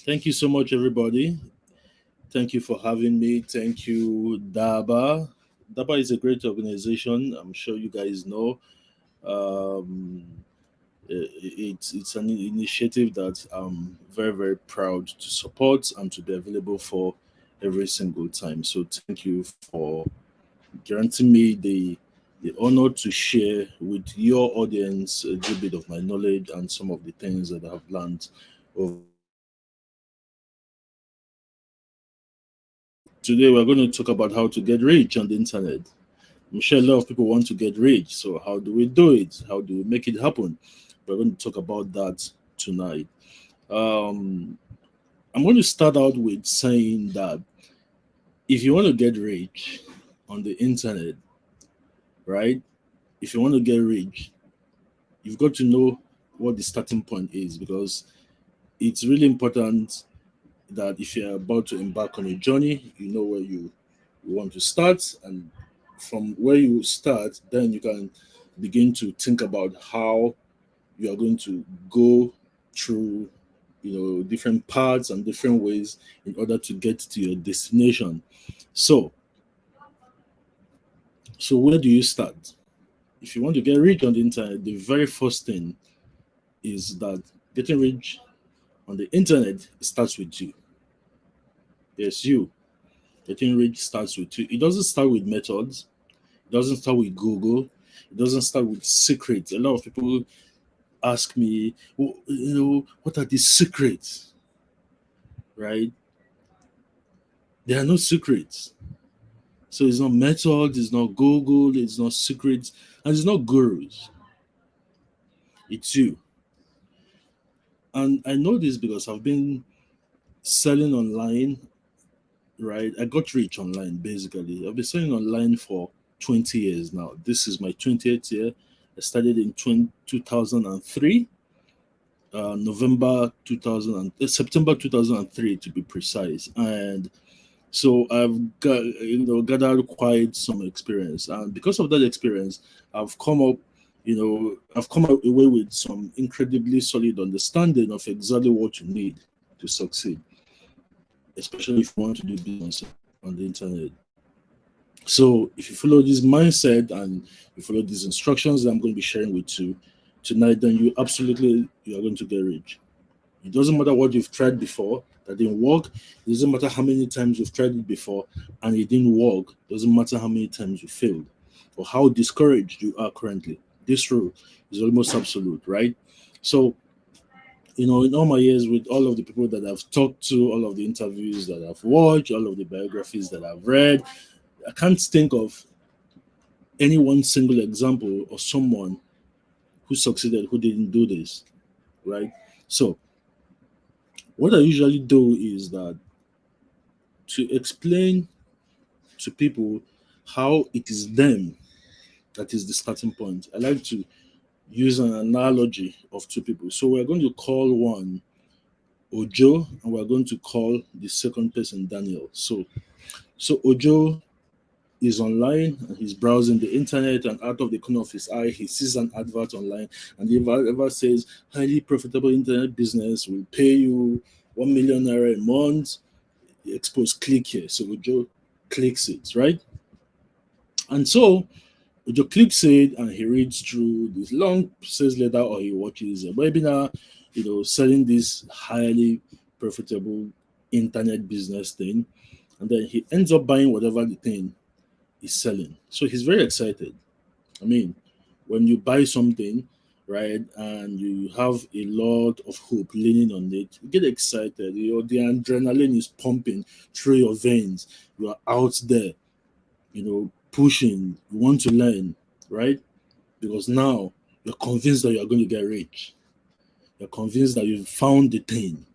Thank you so much, everybody. Thank you for having me. Thank you, DABA. DABA is a great organization. I'm sure you guys know. Um, it's an initiative that I'm very, very proud to support and to be available for every single time. So thank you for granting me the honor to share with your audience a little bit of my knowledge and some of the things that I've learned over the years. Today, we're going to talk about how to get rich on the internet. I'm sure a lot of people want to get rich. So, how do we do it? How do we make it happen? We're going to talk about that tonight. Um, I'm going to start out with saying that if you want to get rich on the internet, right? If you want to get rich, you've got to know what the starting point is because it's really important that if you're about to embark on a journey, you know where you want to start, and from where you start, then you can begin to think about how you are going to go through, different paths and different ways in order to get to your destination. So, so where do you start? If you want to get rich on the internet, the very first thing is that getting rich on the internet starts with you. Yes, you. Getting rich starts with you. It doesn't start with methods. It doesn't start with Google. It doesn't start with secrets. A lot of people ask me, what are the secrets? Right? There are no secrets. So it's not methods, it's not Google, it's not secrets, and it's not gurus. It's you. And I know this because I've been selling online, right? I got rich online basically. I've been selling online for 20 years now. This is my 20th year. I started in 2003, November 2000, September 2003 to be precise. And so I've got, gathered quite some experience. And because of that experience, I've come up, I've come away with some incredibly solid understanding of exactly what you need to succeed, especially if you want to do business on the internet. So if you follow this mindset and you follow these instructions that I'm going to be sharing with you tonight, then you are going to get rich. It doesn't matter what you've tried before that didn't work. It doesn't matter how many times you've tried it before and it didn't work. It doesn't matter how many times you failed or how discouraged you are currently. This rule is almost absolute, right? So, in all my years with all of the people that I've talked to, all of the interviews that I've watched, all of the biographies that I've read, I can't think of any one single example of someone who succeeded who didn't do this, right? So, what I usually do is that to explain to people how it is them that is the starting point. I like to use an analogy of two people. So we're going to call one Ojo and we're going to call the second person Daniel. So Ojo is online and he's browsing the internet, and out of the corner of his eye he sees an advert online, and the advert says highly profitable internet business will pay you 1 million naira a month. Expose, click here. So Ojo clicks it, right? And so Ojo clicks it and he reads through this long sales letter, or he watches a webinar, selling this highly profitable internet business thing. And then he ends up buying whatever the thing is selling. So he's very excited. I mean, when you buy something, right, and you have a lot of hope leaning on it, you get excited. The adrenaline is pumping through your veins. You are out there, pushing. You want to learn, right? Because now you're convinced that you're going to get rich. You're convinced that you've found the thing.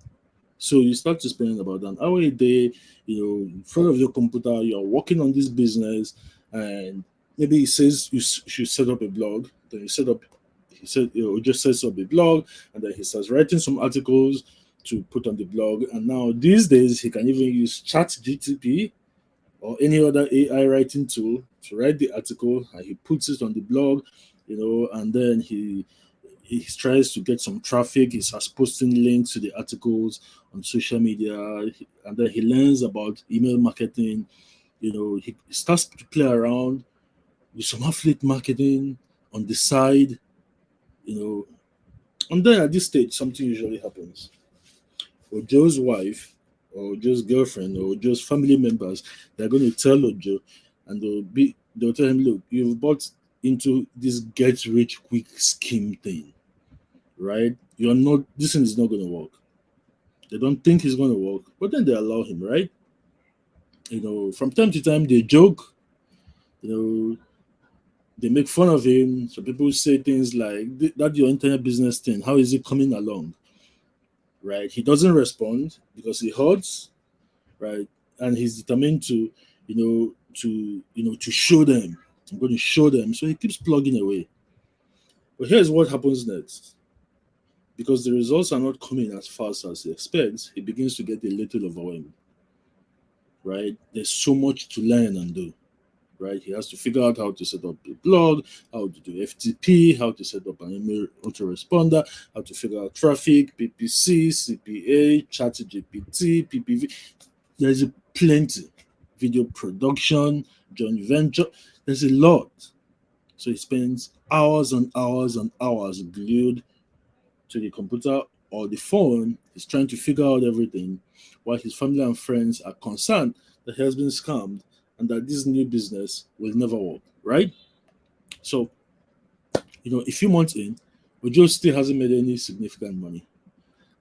So you start to spend about an hour a day, in front of your computer. You're working on this business, and maybe it says you should set up a blog. Then you set up. He said, just sets up a blog, and then he starts writing some articles to put on the blog. And now these days, he can even use Chat GTP or any other AI writing tool to write the article, and he puts it on the blog, and then he tries to get some traffic. He starts posting links to the articles on social media, and then he learns about email marketing. He starts to play around with some affiliate marketing on the side. You know, and then at this stage, something usually happens. Or Joe's wife, or Joe's girlfriend, or Joe's family members, they're going to tell Ojo, and they'll tell him, look, you've bought into this get rich quick scheme thing, right? You're not. This thing is not going to work. They don't think it's going to work, but then they allow him, right? From time to time they joke. You know, they make fun of him. So people say things like, "That your internet business thing. How is it coming along?" Right? He doesn't respond because he hurts, right? And he's determined to show them. I'm going to show them. So he keeps plugging away. But here's what happens next. Because the results are not coming as fast as he expects, he begins to get a little overwhelmed. Right? There's so much to learn and do. Right? He has to figure out how to set up a blog, how to do FTP, how to set up an email autoresponder, how to figure out traffic, PPC, CPA, ChatGPT, PPV. There's plenty. Video production, joint venture. There's a lot. So he spends hours and hours and hours glued to the computer or the phone. He's trying to figure out everything while his family and friends are concerned that he has been scammed and that this new business will never work, right? So, a few months in, Ojo still hasn't made any significant money.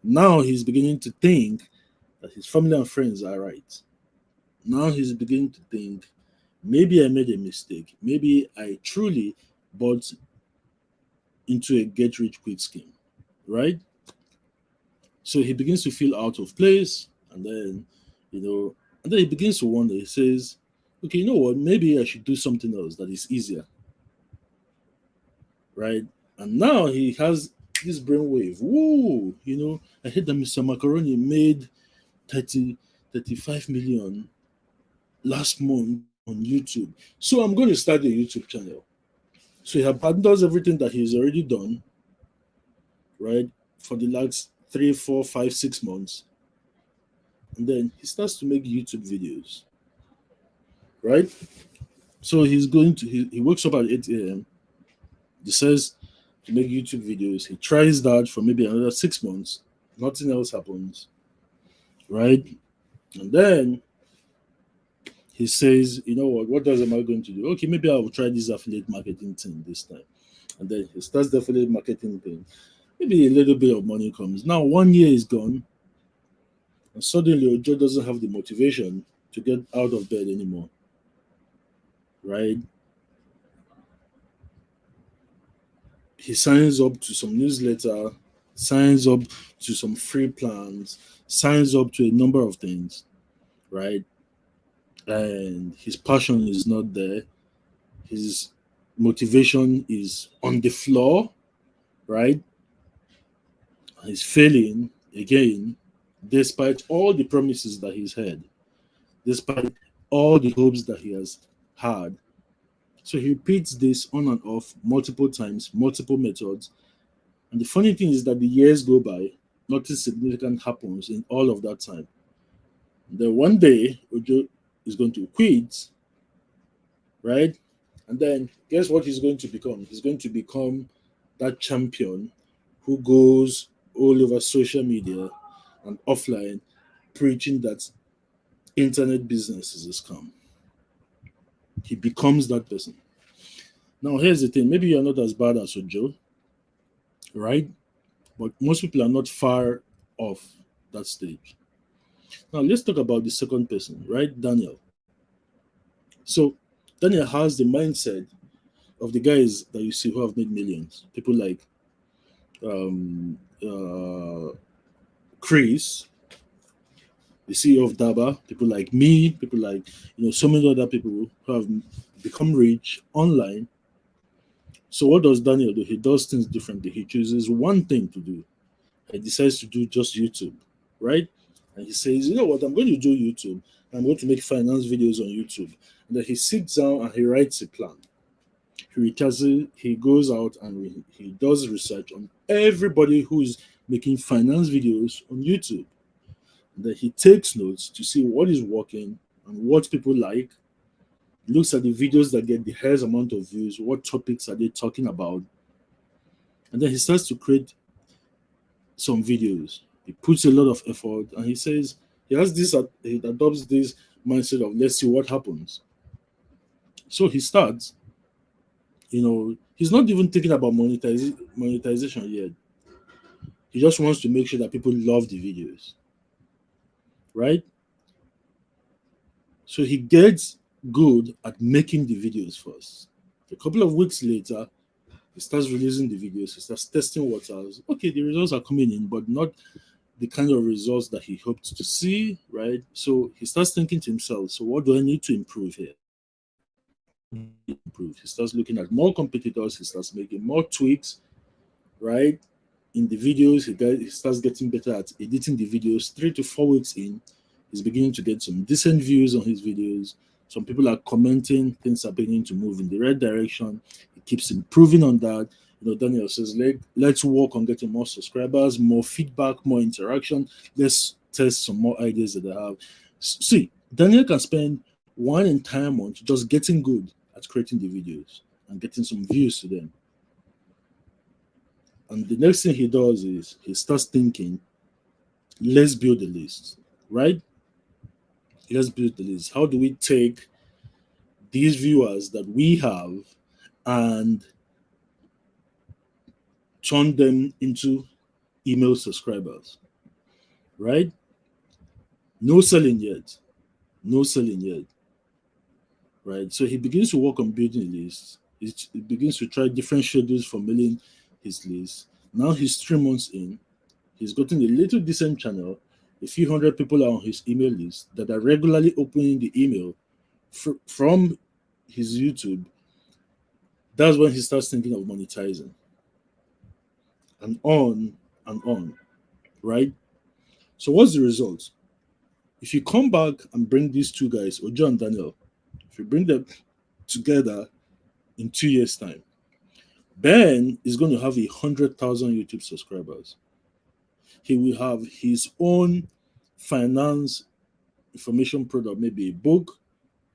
Now he's beginning to think that his family and friends are right. Now he's beginning to think, maybe I made a mistake. Maybe I truly bought into a get rich quick scheme, right? So he begins to feel out of place, and then, he begins to wonder. He says, okay, you know what? Maybe I should do something else that is easier, right? And now he has this brainwave. Whoa, I heard that Mr. Macaroni made 35 million last month on YouTube. So I'm going to start a YouTube channel. So he abandons everything that he's already done, right, for the last 3, 4, 5, 6 months. And then he starts to make YouTube videos, right? So he wakes up at 8 a.m. decides to make YouTube videos. He tries that for maybe another 6 months. Nothing else happens, right? And then he says, you know what else am I going to do? Okay, maybe I will try this affiliate marketing thing this time. And then he starts the affiliate marketing thing. Maybe a little bit of money comes. Now 1 year is gone. And suddenly Ojo doesn't have the motivation to get out of bed anymore. Right? He signs up to some newsletter, signs up to some free plans, signs up to a number of things, right? And his passion is not there. His motivation is on the floor, right? He's failing again, despite all the promises that he's had, despite all the hopes that he has had. So he repeats this on and off multiple times, multiple methods. And the funny thing is that the years go by, nothing significant happens in all of that time. Then one day, Ojo is going to quit, right? And then guess what he's going to become? He's going to become that champion who goes all over social media and offline preaching that internet business is a scam. He becomes that person. Now, here's the thing. Maybe you're not as bad as Ojo, right? But most people are not far off that stage. Now, let's talk about the second person, right? Daniel. So, Daniel has the mindset of the guys that you see who have made millions. People like Chris, the CEO of DABA, people like me, people like so many other people who have become rich online. So what does Daniel do? He does things differently. He chooses one thing to do. He decides to do just YouTube, right? And he says, you know what, I'm going to do YouTube. I'm going to make finance videos on YouTube. And then he sits down and he writes a plan. He goes out and he does research on everybody who's making finance videos on YouTube. And then he takes notes to see what is working and what people like. Looks at the videos that get the highest amount of views, what topics are they talking about, and then he starts to create some videos. He puts a lot of effort, and he says he has this, he adopts this mindset of let's see what happens. So he starts, he's not even thinking about monetization yet. He just wants to make sure that people love the videos, right? So he gets good at making the videos first. A couple of weeks later, he starts releasing the videos. He starts testing waters. Okay, the results are coming in, but not the kind of results that he hoped to see, right? So he starts thinking to himself, so what do I need to improve here? Improve. He starts looking at more competitors. He starts making more tweaks, right? In the videos, he starts getting better at editing the videos. 3 to 4 weeks in, he's beginning to get some decent views on his videos. Some people are commenting, things are beginning to move in the right direction. He keeps improving on that. Daniel says, let's work on getting more subscribers, more feedback, more interaction. Let's test some more ideas that I have. See, Daniel can spend one entire month just getting good at creating the videos and getting some views to them. And the next thing he does is he starts thinking, let's build a list, right? Let's build the list. How do we take these viewers that we have and turn them into email subscribers, right? No selling yet. No selling yet, right? So he begins to work on building a list. He begins to try different schedules for mailing his list. Now he's 3 months in. He's gotten a little decent channel. A few hundred people are on his email list that are regularly opening the email from his YouTube. That's when he starts thinking of monetizing, and on, right? So what's the result? If you come back and bring these two guys, Ojo and Daniel, if you bring them together in 2 years' time, Ben is going to have 100,000 YouTube subscribers. He will have his own finance information product, maybe a book.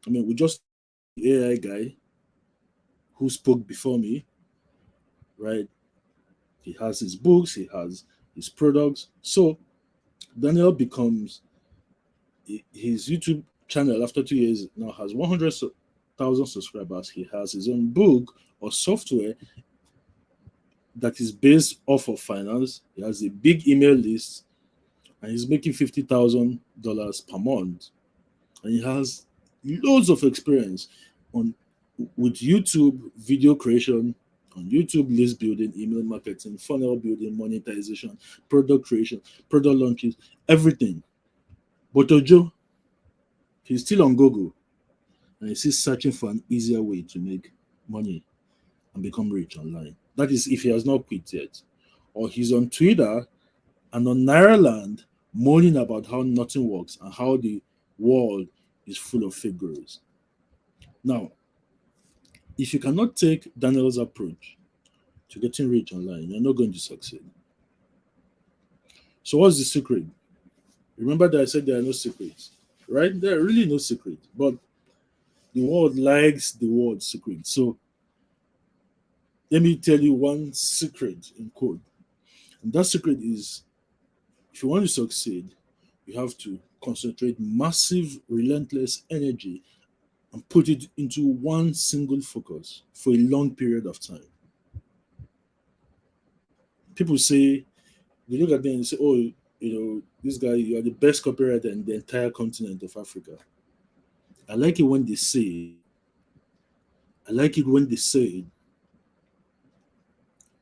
I mean, we just AI guy who spoke before me, right? He has his books, he has his products. So Daniel becomes his YouTube channel after 2 years now has 100,000 subscribers. He has his own book or software that is based off of finance. He has a big email list and he's making $50,000 per month. And he has loads of experience on with YouTube video creation, on YouTube list building, email marketing, funnel building, monetization, product creation, product launches, everything. But Ojo, he's still on Google and he's still searching for an easier way to make money and become rich online. That is if he has not quit yet. Or he's on Twitter and on Nairaland moaning about how nothing works and how the world is full of fake gurus. Now, if you cannot take Daniel's approach to getting rich online, you're not going to succeed. So what's the secret? Remember that I said there are no secrets, right? There are really no secrets, but the world likes the word secret. So let me tell you one secret in code. And that secret is if you want to succeed, you have to concentrate massive, relentless energy and put it into one single focus for a long period of time. People say, they look at them and say, oh, this guy, you are the best copywriter in the entire continent of Africa. I like it when they say, I like it when they say it.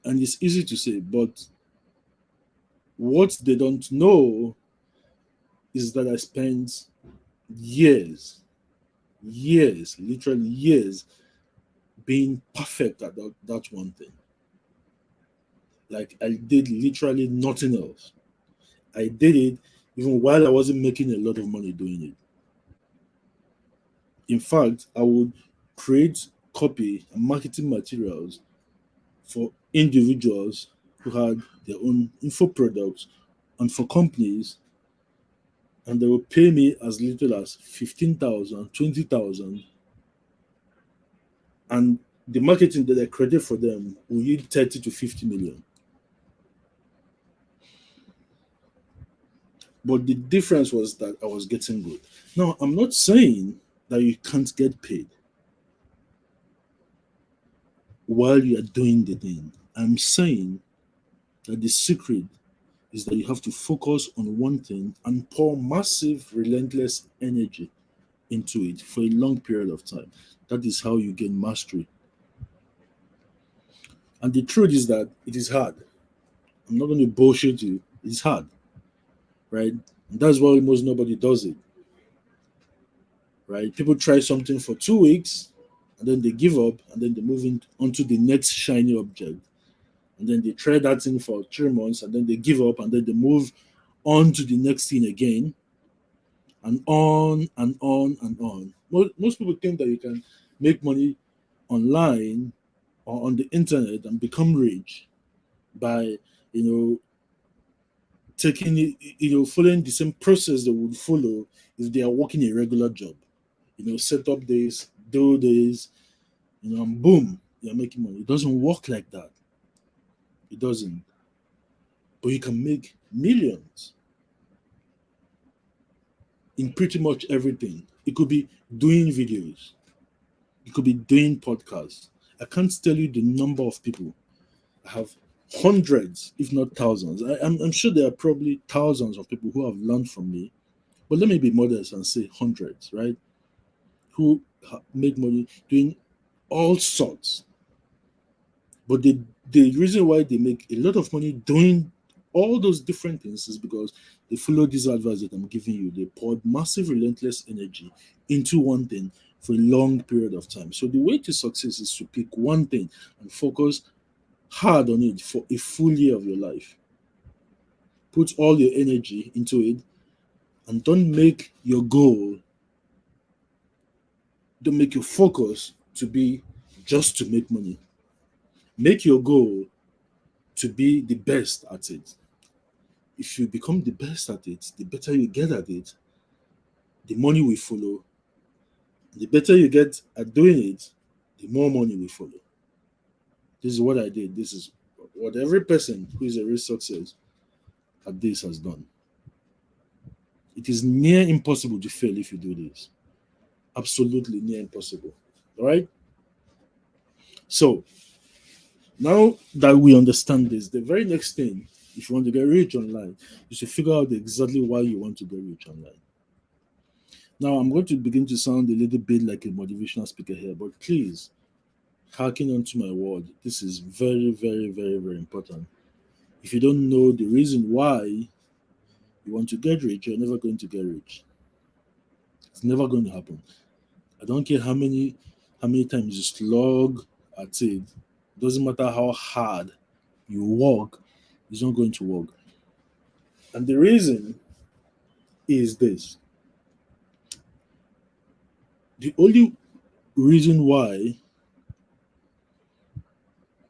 And it's easy to say, but what they don't know is that I spent years, literally years, being perfect at that one thing. Like I did literally nothing else. I did it even while I wasn't making a lot of money doing it. In fact, I would create copy and marketing materials for individuals who had their own info products and for companies, and they will pay me as little as 15,000, 20,000, and the marketing that I credit for them will yield 30 to 50 million. But the difference was that I was getting good. Now, I'm not saying that you can't get paid while you are doing the thing. I'm saying that the secret is that you have to focus on one thing and pour massive, relentless energy into it for a long period of time. That is how you gain mastery. And the truth is that it is hard. I'm not going to bullshit you. It's hard, right? And that's why almost nobody does it, right? People try something for 2 weeks and then they give up and then they move onto the next shiny object. And then they try that thing for 3 months and then they give up and then they move on to the next thing again, and on and on and on. Most people think that you can make money online or on the internet and become rich by, taking it, following the same process they would follow if they are working a regular job. Set up this, do this, and boom, you're making money. It doesn't work like that. It doesn't. But you can make millions in pretty much everything. It could be doing videos. It could be doing podcasts. I can't tell you the number of people. I have hundreds, if not thousands. I'm sure there are probably thousands of people who have learned from me. But let me be modest and say hundreds, right? Who make money doing all sorts. But the reason why they make a lot of money doing all those different things is because they follow this advice that I'm giving you. They poured massive, relentless energy into one thing for a long period of time. So the way to success is to pick one thing and focus hard on it for a full year of your life. Put all your energy into it and don't make your goal, don't make your focus to be just to make money. Make your goal to be the best at it. If you become the best at it, the better you get at it, the money will follow. The better you get at doing it, the more money will follow. This is what I did. This is what every person who is a real success at this has done. It is near impossible to fail if you do this. Absolutely near impossible. All right? So, now that we understand this, the very next thing, if you want to get rich online, you should figure out exactly why you want to get rich online. Now, I'm going to begin to sound a little bit like a motivational speaker here, but please, harken onto my word. This is very, very, very, very important. If you don't know the reason why you want to get rich, you're never going to get rich. It's never going to happen. I don't care how many times you slog at it. Doesn't matter how hard you work, it's not going to work. And the reason is this. The only reason why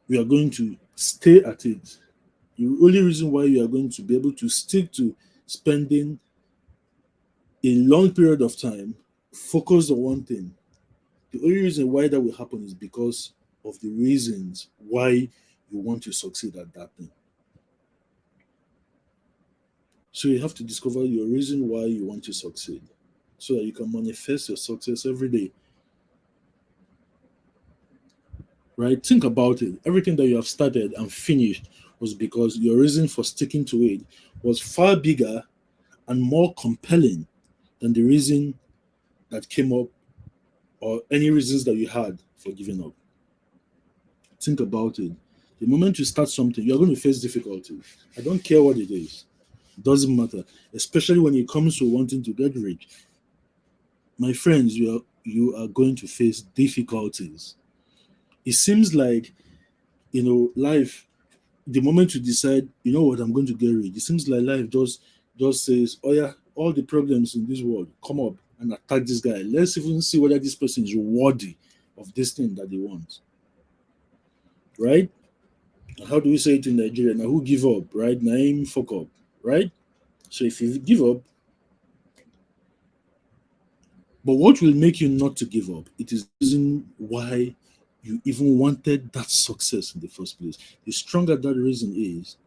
we are going to stay at it, the only reason why you are going to be able to stick to spending a long period of time focused on one thing, the only reason why that will happen is because of the reasons why you want to succeed at that thing. So you have to discover your reason why you want to succeed so that you can manifest your success every day. Right? Think about it. Everything that you have started and finished was because your reason for sticking to it was far bigger and more compelling than the reason that came up or any reasons that you had for giving up. Think about it. The moment you start something, you're going to face difficulties. I don't care what it is. It doesn't matter. Especially when it comes to wanting to get rich. My friends, you are going to face difficulties. It seems like, life, the moment you decide, you know what, I'm going to get rich, it seems like life just says, oh yeah, all the problems in this world, come up and attack this guy. Let's even see whether this person is worthy of this thing that they want, right? How do we say it in Nigeria? Now, who give up, right? Naim fuck up, right? So if you give up, but what will make you not to give up? It is the reason why you even wanted that success in the first place. The stronger that reason is,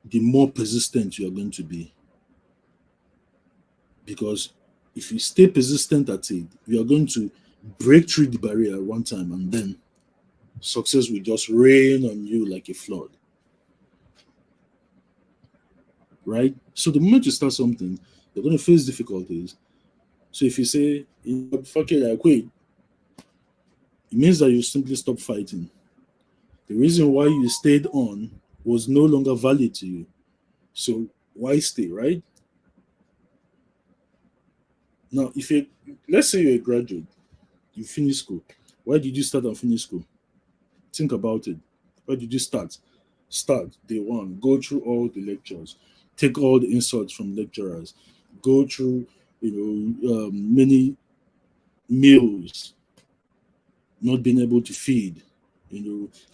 the more persistent you are going to be. Because if you stay persistent at it, you are going to break through the barrier one time, and then success will just rain on you like a flood. Right? So the moment you start something, you're going to face difficulties. So if you say, fuck it, I quit, it means that you simply stop fighting. The reason why you stayed on was no longer valid to you. So why stay, right? Now, if you, let's say you're a graduate, you finish school. Why did you start and finish school? Think about it. Why did you start? Start day one. Go through all the lectures. Take all the insults from lecturers. Go through, many meals. Not being able to feed.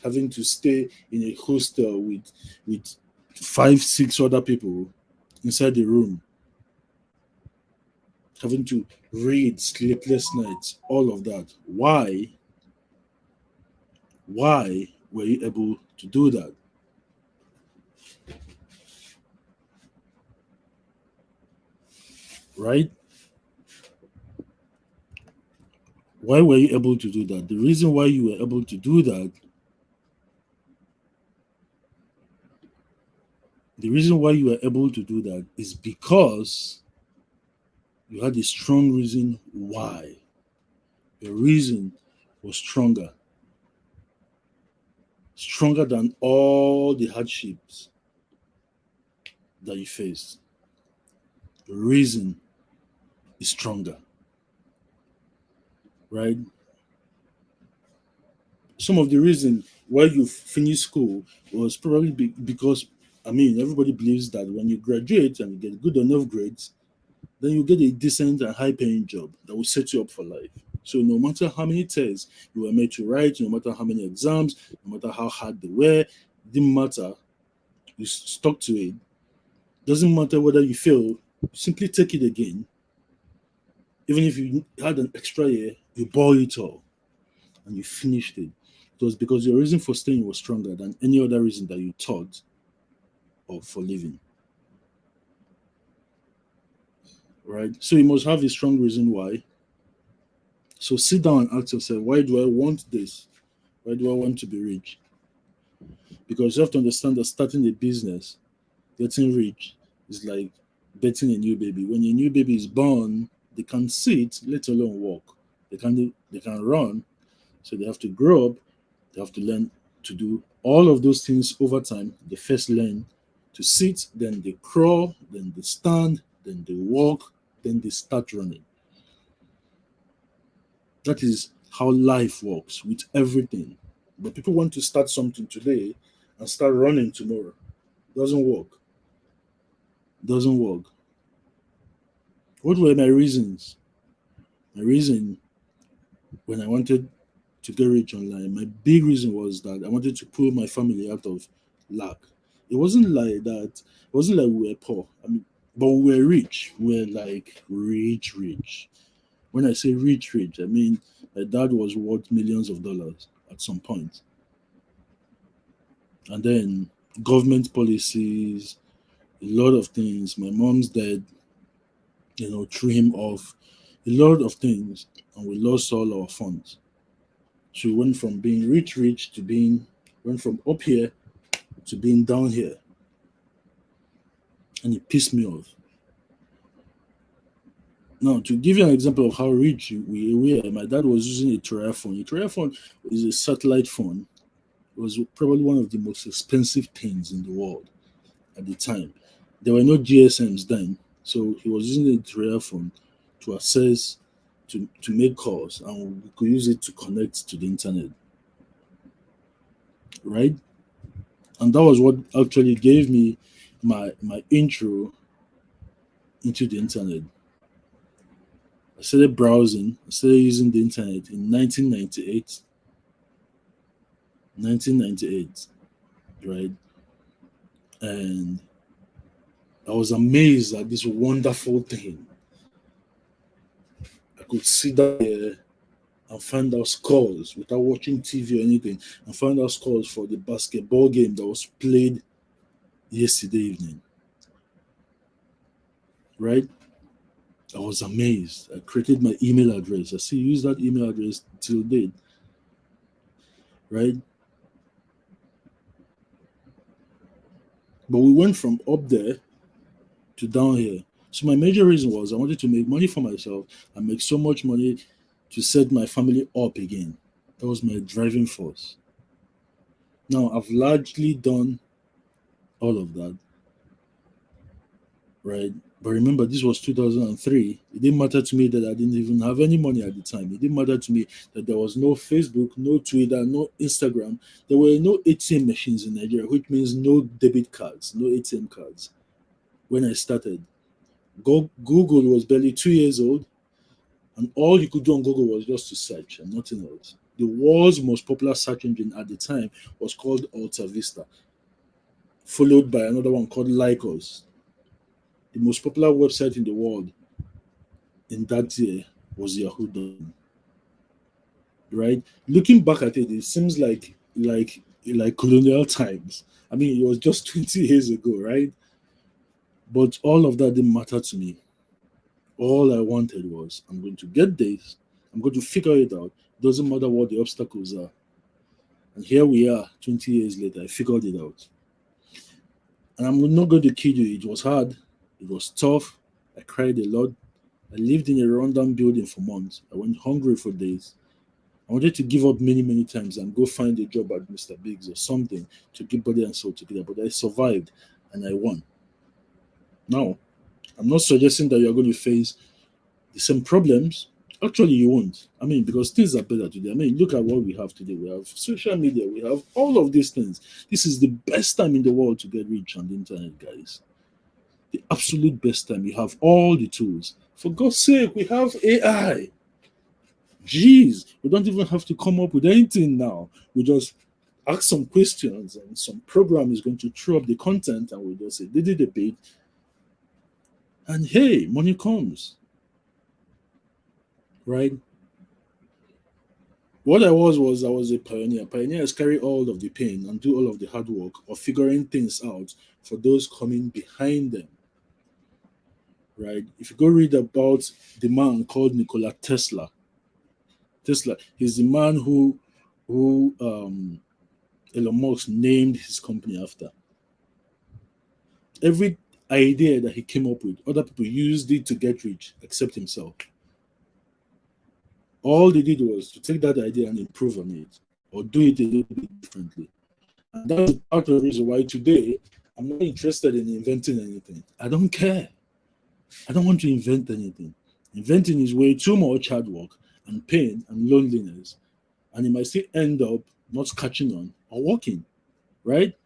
Having to stay in a hostel with 5, 6 other people inside the room. Having to read sleepless nights. All of that. Why? Why were you able to do that? Right? Why were you able to do that? The reason why you were able to do that, the reason why you were able to do that is because you had a strong reason why. Your reason was stronger than all the hardships that you faced. The reason is stronger, right? Some of the reason why you finished school was probably because, everybody believes that when you graduate and you get good enough grades, then you get a decent and high paying job that will set you up for life. So no matter how many tests you were made to write, no matter how many exams, no matter how hard they were, didn't matter. You stuck to it. Doesn't matter whether you fail, simply take it again. Even if you had an extra year, you bore it all and you finished it. It was because your reason for staying was stronger than any other reason that you thought of for living. Right? So you must have a strong reason why. So sit down and ask yourself, why do I want this? Why do I want to be rich? Because you have to understand that starting a business, getting rich, is like betting a new baby. When a new baby is born, they can't sit, let alone walk. They can run, so they have to grow up. They have to learn to do all of those things over time. They first learn to sit, then they crawl, then they stand, then they walk, then they start running. That is how life works with everything. But people want to start something today and start running tomorrow. Doesn't work. Doesn't work. What were my reasons? My reason when I wanted to get rich online, my big reason was that I wanted to pull my family out of lack. It wasn't like that. It wasn't like we were poor. But we were rich. We were like rich, rich. When I say rich, rich, I mean my dad was worth millions of dollars at some point. And then government policies, a lot of things. My mom's dead, threw him off. A lot of things, and we lost all our funds. So we went from being rich, rich to went from up here to being down here. And it pissed me off. Now, to give you an example of how rich we were, my dad was using a Terra phone. A Terra phone is a satellite phone. It was probably one of the most expensive things in the world at the time. There were no GSMs then. So he was using a Terra phone to access, to make calls, and we could use it to connect to the internet. Right? And that was what actually gave me my intro into the internet. I started browsing, I started using the internet in 1998. 1998, right? And I was amazed at this wonderful thing. I could sit there and find out scores without watching TV or anything, and find out scores for the basketball game that was played yesterday evening, right? I was amazed. I created my email address. I still use that email address till date, right? But we went from up there to down here. So my major reason was I wanted to make money for myself and make so much money to set my family up again. That was my driving force. Now I've largely done all of that, right? But remember, this was 2003. It didn't matter to me that I didn't even have any money at the time. It didn't matter to me that there was no Facebook, no Twitter, no Instagram. There were no ATM machines in Nigeria, which means no debit cards, no ATM cards. When I started, Google was barely 2 years old, and all you could do on Google was just to search and nothing else. The world's most popular search engine at the time was called Alta Vista, followed by another one called Lycos. The most popular website in the world in that year was Yahoo.com. Right? Looking back at it, it seems like colonial times. I mean, it was just 20 years ago, right? But all of that didn't matter to me. All I wanted was I'm going to get this, I'm going to figure it out. Doesn't matter what the obstacles are. And here we are, 20 years later, I figured it out. And I'm not going to kid you, it was hard, it was tough. I cried a lot. I lived in a rundown building for months. I went hungry for days. I wanted to give up many, many times and go find a job at Mr. Biggs or something to keep body and soul together. But I survived and I won. Now, I'm not suggesting that you're going to face the same problems. Actually, you won't. I mean, because things are better today. I mean, look at what we have today. We have social media, we have all of these things. This is the best time in the world to get rich on the internet, guys. The absolute best time. You have all the tools. For God's sake, we have AI. Jeez, we don't even have to come up with anything now. We just ask some questions and some program is going to throw up the content and we just say, they did a bit. And hey, money comes. Right? What I was a pioneer. Pioneers carry all of the pain and do all of the hard work of figuring things out for those coming behind them. Right? If you go read about the man called Nikola Tesla, he's the man who Elon Musk named his company after. Every idea that he came up with, other people used it to get rich, except himself. All they did was to take that idea and improve on it, or do it a little bit differently. And that's part of the reason why today I'm not interested in inventing anything. I don't care. I don't want to invent anything. Inventing is way too much hard work and pain and loneliness, and it might still end up not catching on or working, right?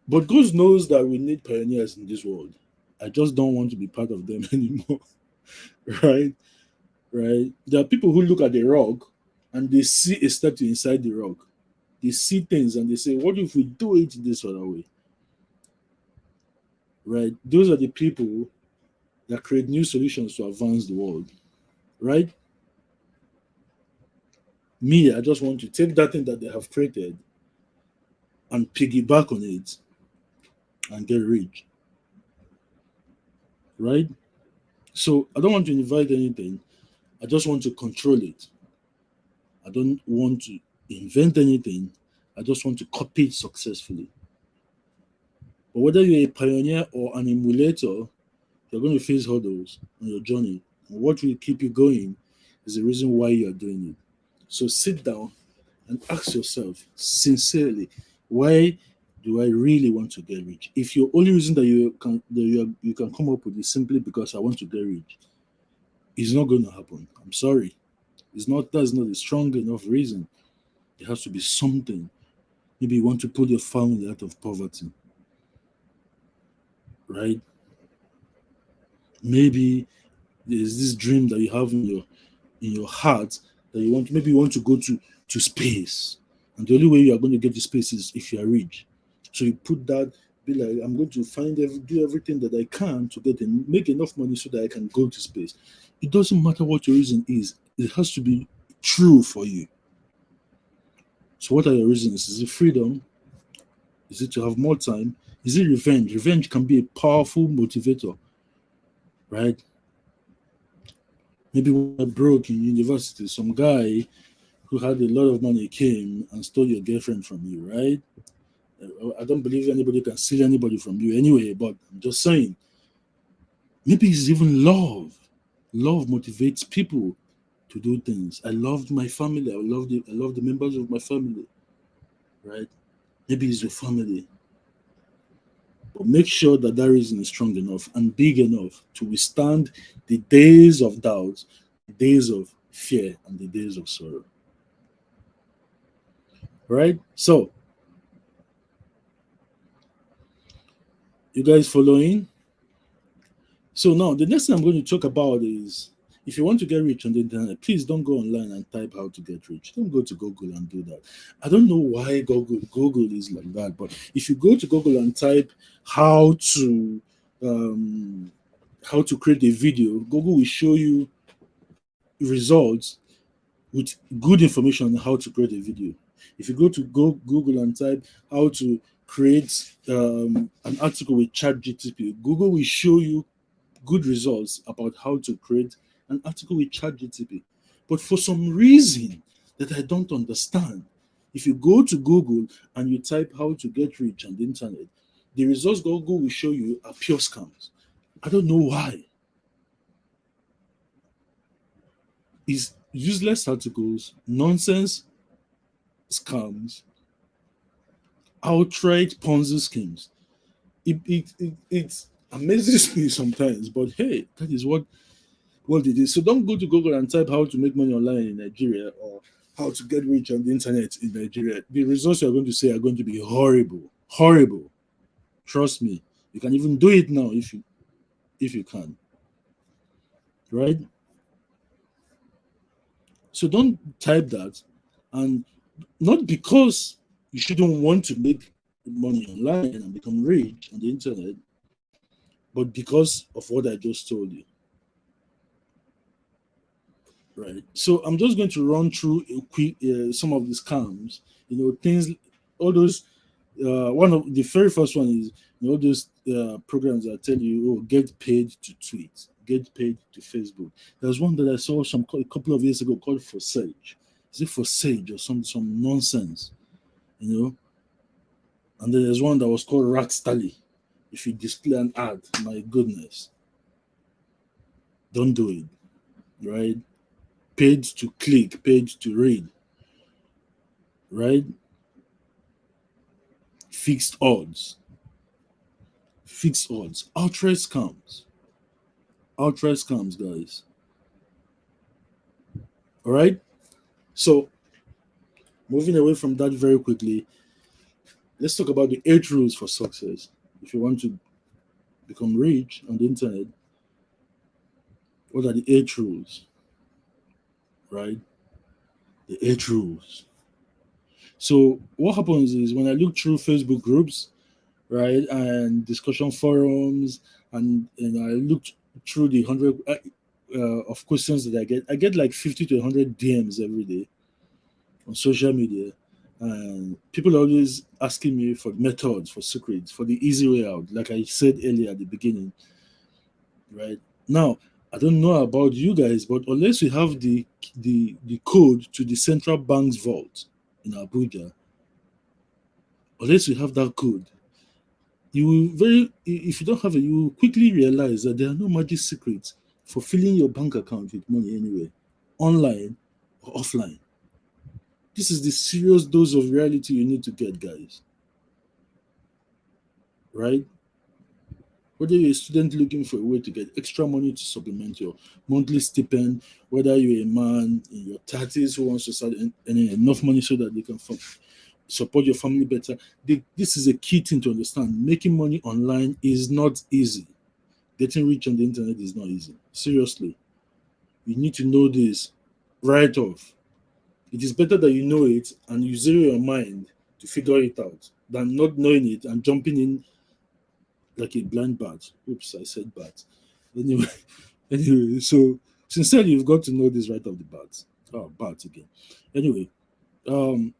But God knows that we need pioneers in this world. I just don't want to be part of them anymore, right? Right? There are people who look at the rock and they see a statue inside the rock. They see things and they say, "What if we do it this other way?" Right? Those are the people that create new solutions to advance the world, right? Me, I just want to take that thing that they have created and piggyback on it and get rich, right? So I don't want to invite anything. I just want to control it. I don't want to invent anything. I just want to copy it successfully. But whether you're a pioneer or an emulator, you're going to face hurdles on your journey. And what will keep you going is the reason why you're doing it. So sit down and ask yourself sincerely, why do I really want to get rich? If your only reason that you can come up with is simply because I want to get rich, it's not going to happen. I'm sorry. That's not a strong enough reason. It has to be something. Maybe you want to pull your family out of poverty, right? Maybe There's this dream that you have in your heart that maybe you want to go to space, and the only way you are going to get to space is if you are rich. So you put that, be like, I'm going to do everything that I can to make enough money so that I can go to space. It doesn't matter what your reason is; it has to be true for you. So what are your reasons? Is it freedom? Is it to have more time? Is it revenge? Revenge can be a powerful motivator, right? Maybe when you're broke in university, some guy who had a lot of money came and stole your girlfriend from you, right? I don't believe anybody can steal anybody from you anyway, but I'm just saying, maybe it's even love. Love motivates people to do things. I loved my family. I love the members of my family, right? Maybe it's your family. But make sure that that reason is strong enough and big enough to withstand the days of doubt, the days of fear, and the days of sorrow. Right? So, you guys following? So now the next thing I'm going to talk about is, if you want to get rich on the internet, please don't go online and type how to get rich. Don't go to Google and do that. I don't know why Google is like that, but if you go to Google and type how to create a video, Google will show you results with good information on how to create a video. If you go to Google and type how to create an article with ChatGPT, Google will show you good results about how to create an article with ChatGPT. But for some reason that I don't understand, if you go to Google and you type how to get rich on the internet, the results Google will show you are pure scams. I don't know why. It's useless articles, nonsense scams, outright Ponzi schemes. It amazes me sometimes, but hey, that is what it is. So don't go to Google and type how to make money online in Nigeria or how to get rich on the internet in Nigeria. The results you're going to say are going to be horrible. Horrible. Trust me. You can even do it now if you can. Right? So don't type that. And not because you shouldn't want to make money online and become rich on the internet, but because of what I just told you. Right. So I'm just going to run through some of the scams. Things, all those. One of the very first one is all those programs that tell you, oh, get paid to tweet, get paid to Facebook. There's one that I saw a couple of years ago called For Sage. Is it For Sage or some nonsense? And then there's one that was called Rat Stally. If you display an ad, my goodness, don't do it. Right? Paid to click, paid to read, right? Fixed odds, outright scams, guys. All right. So, moving away from that very quickly, let's talk about the 8 rules for success. If you want to become rich on the internet, what are the 8 rules? Right? The 8 rules. So what happens is, when I look through Facebook groups, right, and discussion forums, and I look through the 100 of questions that I get like 50 to 100 DMs every day on social media, and people are always asking me for methods, for secrets, for the easy way out. Like I said earlier at the beginning, right? Now, I don't know about you guys, but unless you have the code to the central bank's vault in Abuja, unless you have that code, if you don't have it, you will quickly realize that there are no magic secrets for filling your bank account with money anywhere, online or offline. This is the serious dose of reality you need to get, guys. Right? Whether you're a student looking for a way to get extra money to supplement your monthly stipend, whether you're a man in your 30s who wants to start earning enough money so that they can support your family better, this is a key thing to understand. Making money online is not easy. Getting rich on the internet is not easy. Seriously. You need to know this right off. It is better that you know it and you zero your mind to figure it out than not knowing it and jumping in like a blind bat. Oops, I said bat. Anyway, anyway, so sincerely, you've got to know this right off the bat. Oh, bat again. Anyway, um,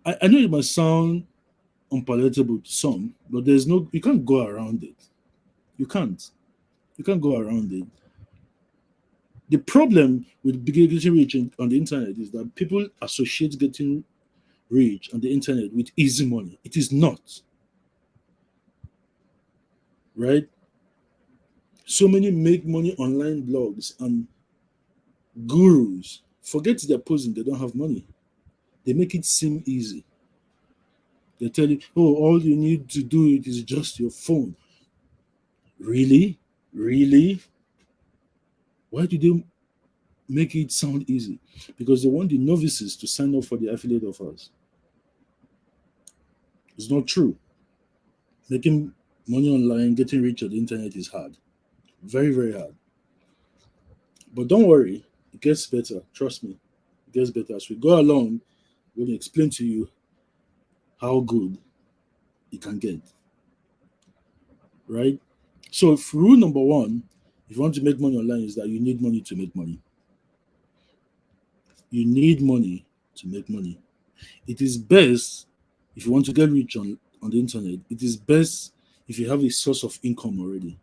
I know it must sound unpalatable to some, but there's no, you can't go around it. You can't. You can't go around it. The problem with getting rich on the internet is that people associate getting rich on the internet with easy money. It is not, right? So many make money online blogs and gurus forget they're posing, they don't have money. They make it seem easy. They tell you, oh, all you need to do it is just your phone. Really? Really? Why do they make it sound easy? Because they want the novices to sign up for the affiliate offers. It's not true. Making money online, getting rich on the internet is hard. Very, very hard. But don't worry, it gets better. Trust me, it gets better. As we go along, we're going to explain to you how good it can get. Right? So, if rule number one, if you want to make money online, is that you need money to make money. You need money to make money. It is best if you want to get rich on the internet, it is best if you have a source of income already.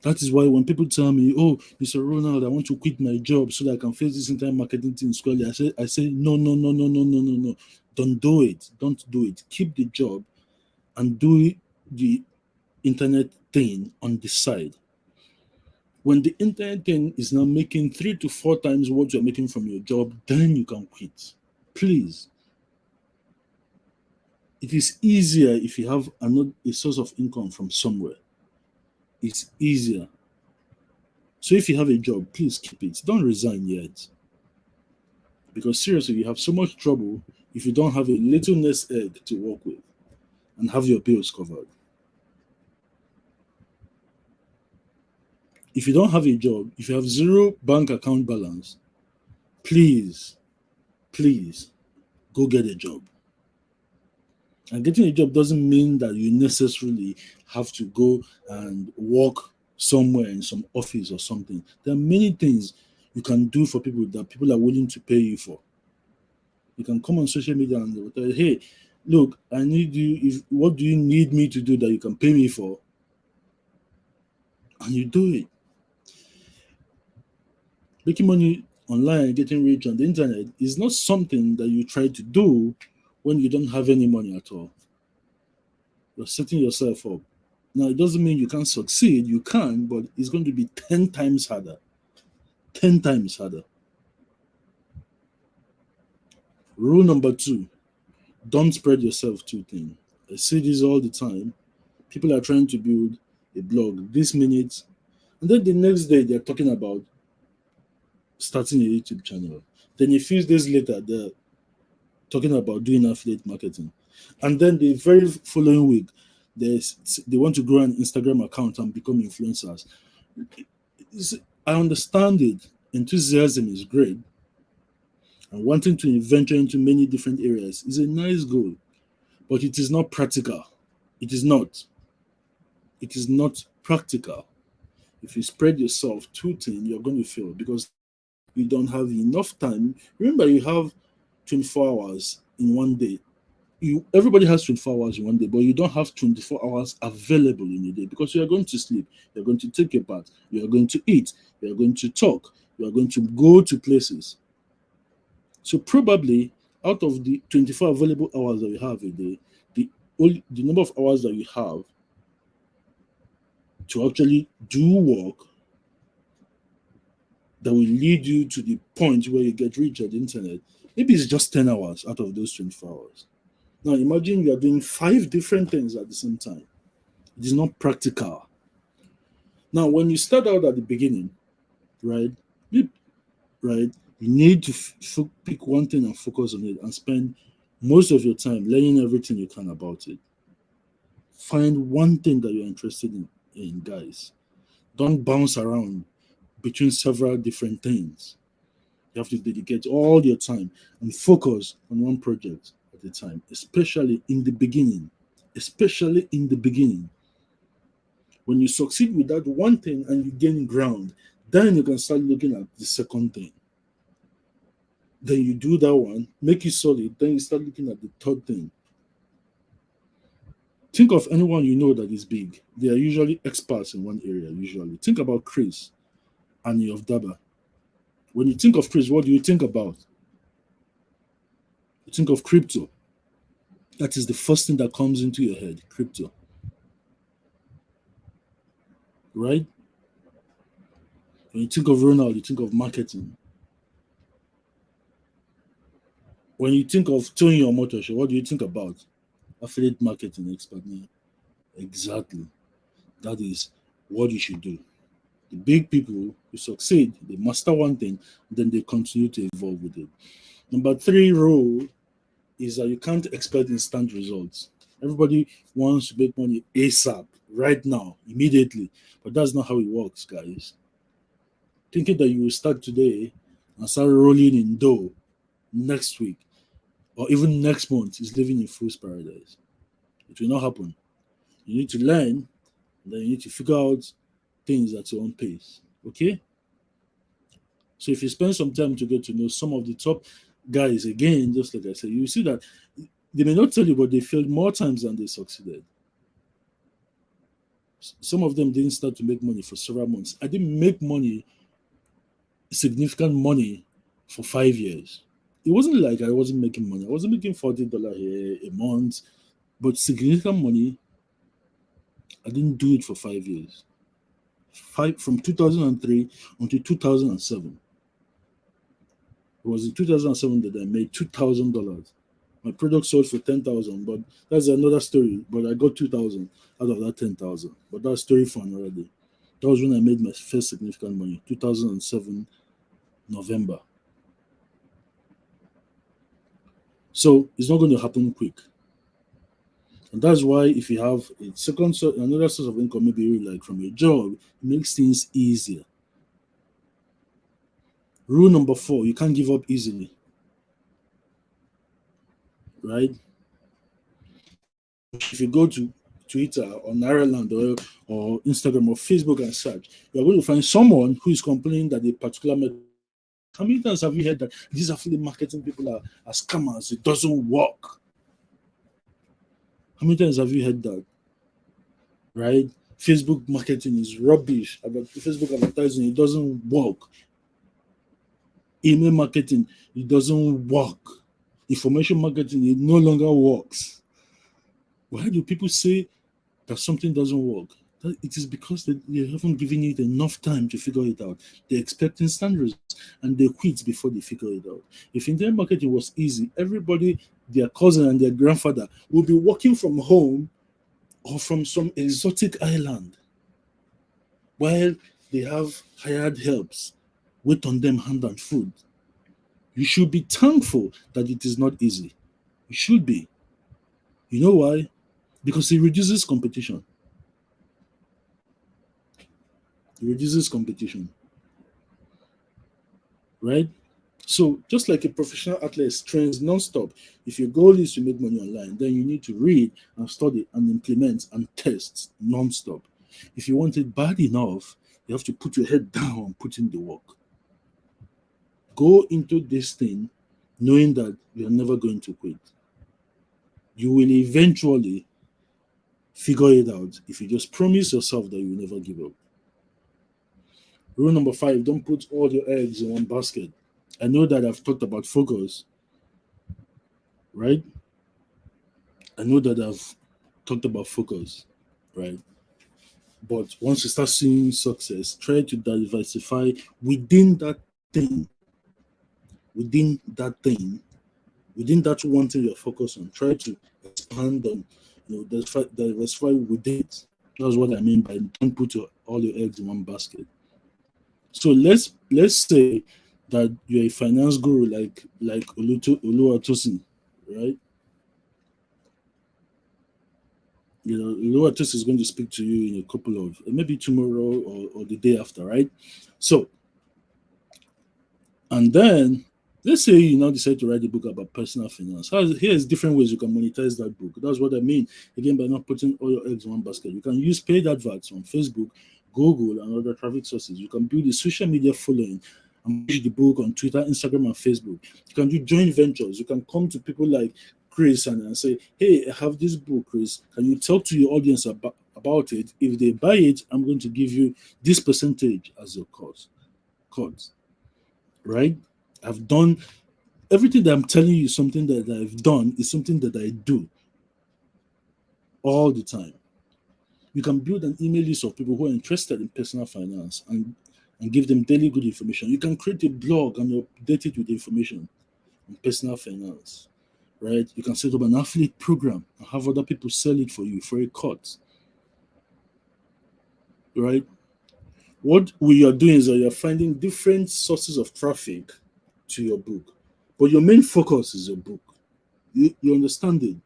That is why when people tell me, "Oh, Mr. Ronald, I want to quit my job so that I can face this entire marketing thing squarely," I say, no, no, no, no, no, no, no, no. Don't do it. Don't do it. Keep the job and do the internet thing on the side. When the internet thing is now making 3 to 4 times what you're making from your job, then you can quit. Please. It is easier if you have a source of income from somewhere. It's easier. So if you have a job, please keep it. Don't resign yet. Because seriously, you have so much trouble if you don't have a little nest egg to work with and have your bills covered. If you don't have a job, if you have zero bank account balance, please, please go get a job. And getting a job doesn't mean that you necessarily have to go and work somewhere in some office or something. There are many things you can do for people that people are willing to pay you for. You can come on social media and they'll tell you, hey, look, I need you. What do you need me to do that you can pay me for? And you do it. Making money online, getting rich on the internet is not something that you try to do when you don't have any money at all. You're setting yourself up. Now, it doesn't mean you can't succeed. You can, but it's going to be 10 times harder. 10 times harder. Rule number 2, don't spread yourself too thin. I see this all the time. People are trying to build a blog this minute, and then the next day they're talking about starting a YouTube channel. Then a few days later, they're talking about doing affiliate marketing. And then the very following week, they want to grow an Instagram account and become influencers. I understand it. Enthusiasm is great. And wanting to venture into many different areas is a nice goal. But it is not practical. It is not. It is not practical. If you spread yourself too thin, you're going to fail because you don't have enough time. Remember, you have 24 hours in one day. Everybody has 24 hours in one day, but you don't have 24 hours available in a day because you are going to sleep, you're going to take a bath, you are going to eat, you are going to talk, you are going to go to places. So probably out of the 24 available hours that you have a day, the number of hours that you have to actually do work that will lead you to the point where you get rich on the internet, maybe it's just 10 hours out of those 24 hours. Now imagine you are doing 5 different things at the same time. It is not practical. Now, when you start out at the beginning, right, you need to pick one thing and focus on it and spend most of your time learning everything you can about it. Find one thing that you're interested in, guys. Don't bounce around. between several different things. You have to dedicate all your time and focus on one project at a time, especially in the beginning. Especially in the beginning. When you succeed with that one thing and you gain ground, then you can start looking at the second thing. Then you do that one, make it solid, then you start looking at the third thing. Think of anyone you know that is big. They are usually experts in one area, usually. Think about Chris and of DABA. When you think of Chris, what do you think about? You think of crypto. That is the first thing that comes into your head, crypto. Right? When you think of Ronald, you think of marketing. When you think of towing your motor show, what do you think about? Affiliate marketing expert. Exactly. That is what you should do. The big people who succeed, they master one thing, then they continue to evolve with it. Number 3 rule is that you can't expect instant results. Everybody wants to make money ASAP, right now, immediately. But that's not how it works, guys. Thinking that you will start today and start rolling in dough next week or even next month is living in fool's paradise. It will not happen. You need to learn, then you need to figure out things at your own pace. Okay? So if you spend some time to get to know some of the top guys, again, just like I said, you see that they may not tell you, but they failed more times than they succeeded. Some of them didn't start to make money for several months. I didn't make money, significant money, for 5 years. It wasn't like I wasn't making money. I wasn't making $40 here a month, but significant money, I didn't do it for 5 years. From 2003 until 2007. It was in 2007 that I made $2,000. My product sold for 10,000, but that's another story. But I got 2,000 out of that 10,000. But that's story for another day. That was when I made my first significant money, 2007 November. So it's not going to happen quick. And that's why if you have another source of income, maybe like from your job, it makes things easier. Rule number 4, you can't give up easily. Right? If you go to Twitter or Ireland or Instagram or Facebook and search, you're going to find someone who is complaining that a particular method. How many times have you heard that these affiliate marketing people are scammers? It doesn't work. How many times have you heard that? Right? Facebook marketing is rubbish. About Facebook advertising, it doesn't work. Email marketing, it doesn't work. Information marketing, it no longer works. Why do people say that something doesn't work? It is because they haven't given it enough time to figure it out. They expect instant results and they quit before they figure it out. If internet marketing was easy, everybody, their cousin and their grandfather, would be working from home or from some exotic island while they have hired helps wait on them hand and food. You should be thankful that it is not easy. You should be. You know why? Because it reduces competition. It reduces competition. Right? So just like a professional athlete trains non-stop, if your goal is to make money online, then you need to read and study and implement and test non-stop. If you want it bad enough, you have to put your head down and put in the work. Go into this thing knowing that you're never going to quit. You will eventually figure it out if you just promise yourself that you will never give up. Rule number 5, don't put all your eggs in one basket. I know that I've talked about focus, right? I know that I've talked about focus, right? But once you start seeing success, try to diversify within that thing, within that one thing you're focused on. Try to expand on, diversify with it. That's what I mean by don't put all your eggs in one basket. So let's say that you're a finance guru like Oluwatosin, right? Lower test is going to speak to you in a couple of maybe tomorrow or the day after, right? So, and then let's say you now decide to write a book about personal finance. Here's different ways you can monetize that book. That's what I mean. Again, by not putting all your eggs in one basket. You can use paid adverts on Facebook, Google, and other traffic sources. You can build a social media following and push the book on Twitter, Instagram, and Facebook. You can do joint ventures. You can come to people like Chris and say, hey, I have this book, Chris. Can you talk to your audience about it? If they buy it, I'm going to give you this percentage as your cut. Right? I've done everything that I'm telling you, something that I've done is something that I do all the time. You can build an email list of people who are interested in personal finance and give them daily good information. You can create a blog and update it with information on personal finance, right? You can set up an affiliate program and have other people sell it for you for a cut, right? What we are doing is that you're finding different sources of traffic to your book, but your main focus is your book. You understand it?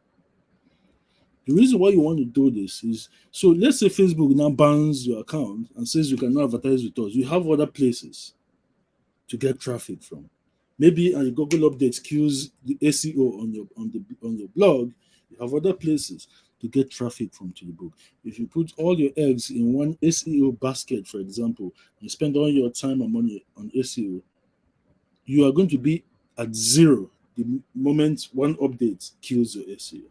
The reason why you want to do this is so let's say Facebook now bans your account and says you cannot advertise with us. You have other places to get traffic from. Maybe a Google update kills the SEO on your blog. You have other places to get traffic from to the book. If you put all your eggs in one SEO basket, for example, and spend all your time and money on SEO, you are going to be at zero the moment one update kills your SEO.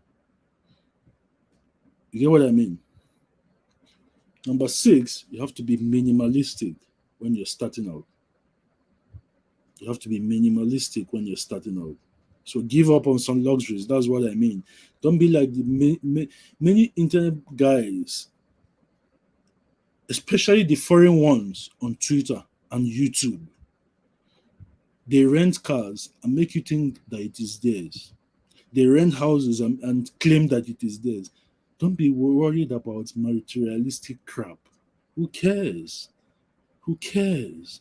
You get what I mean? Number 6, you have to be minimalistic when you're starting out. You have to be minimalistic when you're starting out. So give up on some luxuries. That's what I mean. Don't be like the many internet guys, especially the foreign ones on Twitter and YouTube. They rent cars and make you think that it is theirs. They rent houses and claim that it is theirs. Don't be worried about materialistic crap. Who cares? Who cares?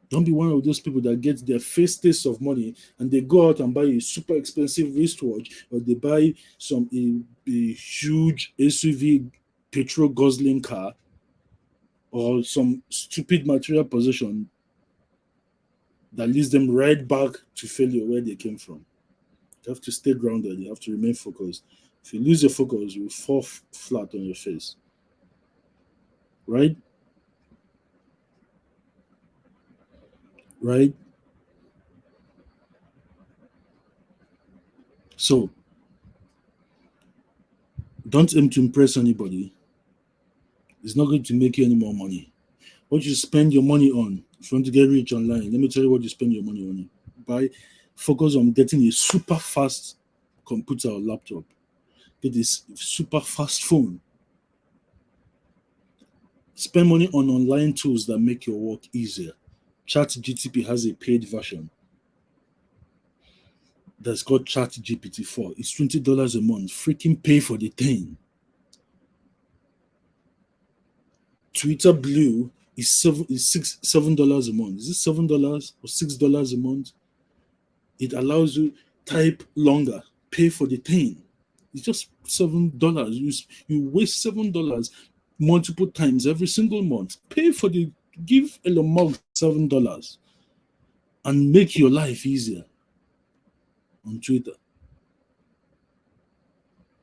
Don't be one of those people that get their first taste of money and they go out and buy a super expensive wristwatch or they buy a huge SUV petrol guzzling car or some stupid material possession that leads them right back to failure where they came from. You have to stay grounded. You have to remain focused. If you lose your focus, you will fall flat on your face. Right? Right? So, don't aim to impress anybody. It's not going to make you any more money. What you spend your money on, if you want to get rich online, let me tell you what you spend your money on. Focus on getting a super fast computer or laptop. Get this super fast phone. Spend money on online tools that make your work easier. ChatGPT has a paid version that's called ChatGPT 4. It's $20 a month. Freaking pay for the thing. Twitter Blue is $7 a month. Is it $7 or $6 a month? It allows you type longer. Pay for the thing. It's just $7. You waste $7 multiple times every single month. Give Elon Musk $7 and make your life easier on Twitter.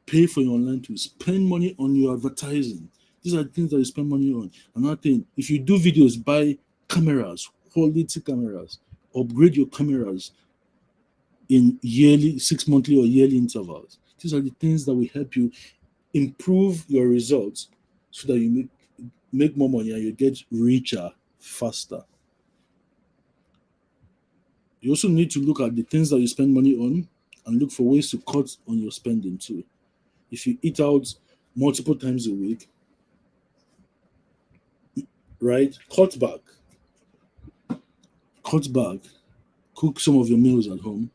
Pay for your online tools. Spend money on your advertising. These are the things that you spend money on. Another thing, if you do videos, buy cameras, quality cameras. Upgrade your cameras in 6 monthly or yearly intervals. These are the things that will help you improve your results so that you make more money and you get richer faster. You also need to look at the things that you spend money on and look for ways to cut on your spending too. If you eat out multiple times a week, right? Cut back. Cook some of your meals at home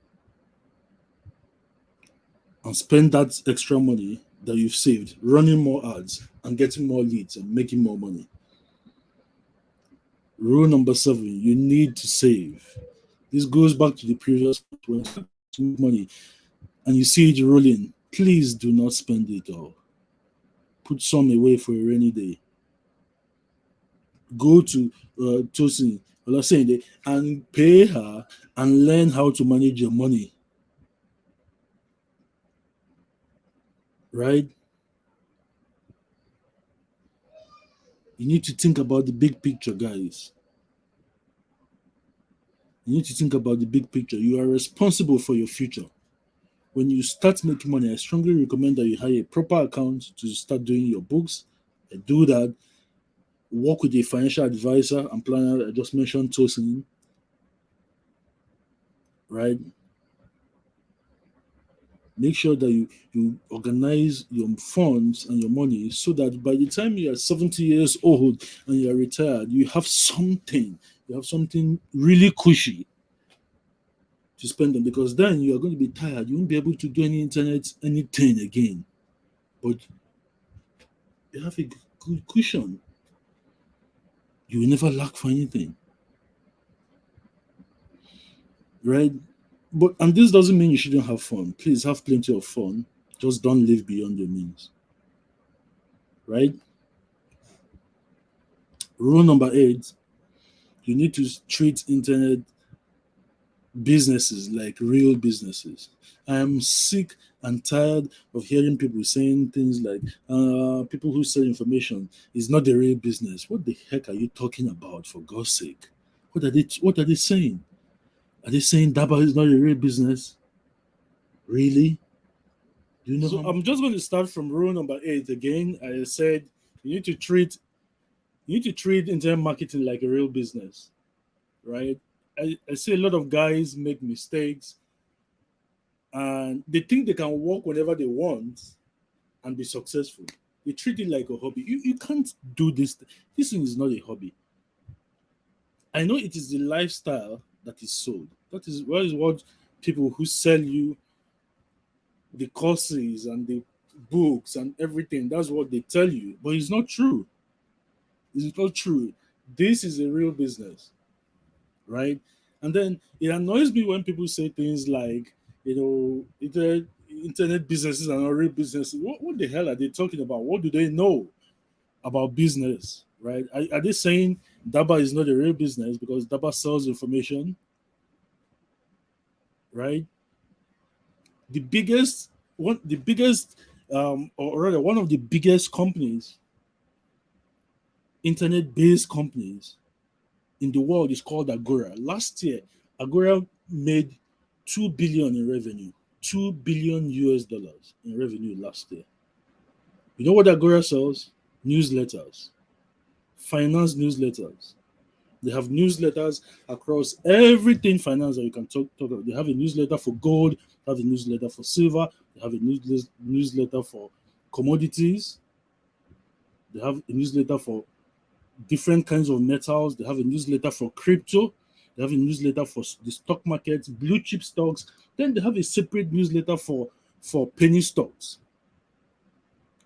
and spend that extra money that you've saved running more ads and getting more leads and making more money. Rule number 7, you need to save. This goes back to the previous when you make money and you see it rolling Please do not spend it all. Put some away for a rainy day. Go to Tosin, Olasende, and pay her and learn how to manage your money. Right? You need to think about the big picture, guys. You need to think about the big picture. You are responsible for your future. When you start making money, I strongly recommend that you hire a proper account to start doing your books. Do that. Work with a financial advisor and planner. I just mentioned Tosin, right? Make sure that you organize your funds and your money so that by the time you are 70 years old and you are retired, you have something. You have something really cushy to spend on, because then you are going to be tired. You won't be able to do any internet anything again. But you have a good cushion. You will never lack for anything. Right? But and this doesn't mean you shouldn't have fun. Please have plenty of fun. Just don't live beyond your means. Right? Rule number 8, you need to treat internet businesses like real businesses. I am sick and tired of hearing people saying things like people who sell information is not the real business. What the heck are you talking about, for God's sake? What are they saying? Are they saying DABA is not a real business? Really? Do you know? So I'm just going to start from rule number 8 again. I said you need to treat internet marketing like a real business, right? I see a lot of guys make mistakes and they think they can work whenever they want and be successful. They treat it like a hobby. You can't do this. This thing is not a hobby. I know it is the lifestyle that is sold. That is what people who sell you the courses and the books and everything, that's what they tell you. But it's not true. It's not true. This is a real business, right? And then it annoys me when people say things like, internet businesses are not real businesses. What the hell are they talking about? What do they know about business, right? Are they saying DABA is not a real business because DABA sells information, right? The biggest or rather one of the biggest companies, internet-based companies in the world is called Agora. Last year, Agora made 2 billion in revenue. 2 billion US dollars in revenue last year. You know what Agora sells? Newsletters, finance newsletters. They have newsletters across everything finance that you can talk about. They have a newsletter for gold, they have a newsletter for silver, they have a newsletter for commodities, they have a newsletter for different kinds of metals, they have a newsletter for crypto, they have a newsletter for the stock market, blue chip stocks, then they have a separate newsletter for penny stocks,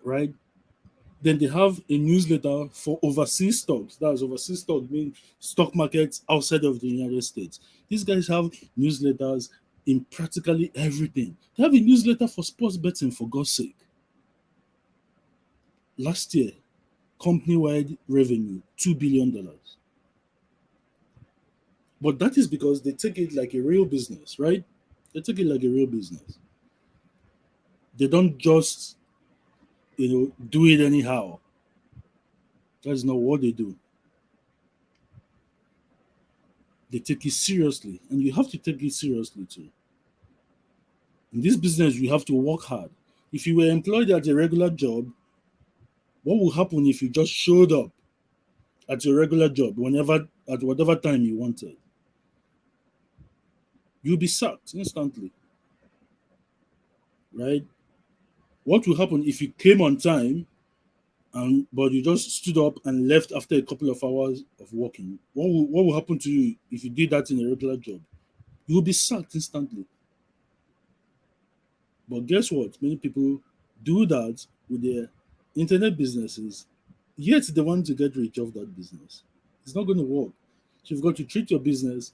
right? Then they have a newsletter for overseas stocks. That's overseas stock means stock markets outside of the United States. These guys have newsletters in practically everything. They have a newsletter for sports betting, for God's sake. Last year, company-wide revenue, $2 billion. But that is because they take it like a real business, right? They take it like a real business. They don't just, do it anyhow. That's not what they do. They take it seriously, and you have to take it seriously too. In this business, you have to work hard. If you were employed at a regular job, what will happen if you just showed up at your regular job at whatever time you wanted? You'll be sacked instantly, right? What will happen if you came on time but you just stood up and left after a couple of hours of working? What will happen to you if you did that in a regular job? You will be sacked instantly. But guess what? Many people do that with their internet businesses, yet they want to get rich off that business. It's not going to work. So you've got to treat your business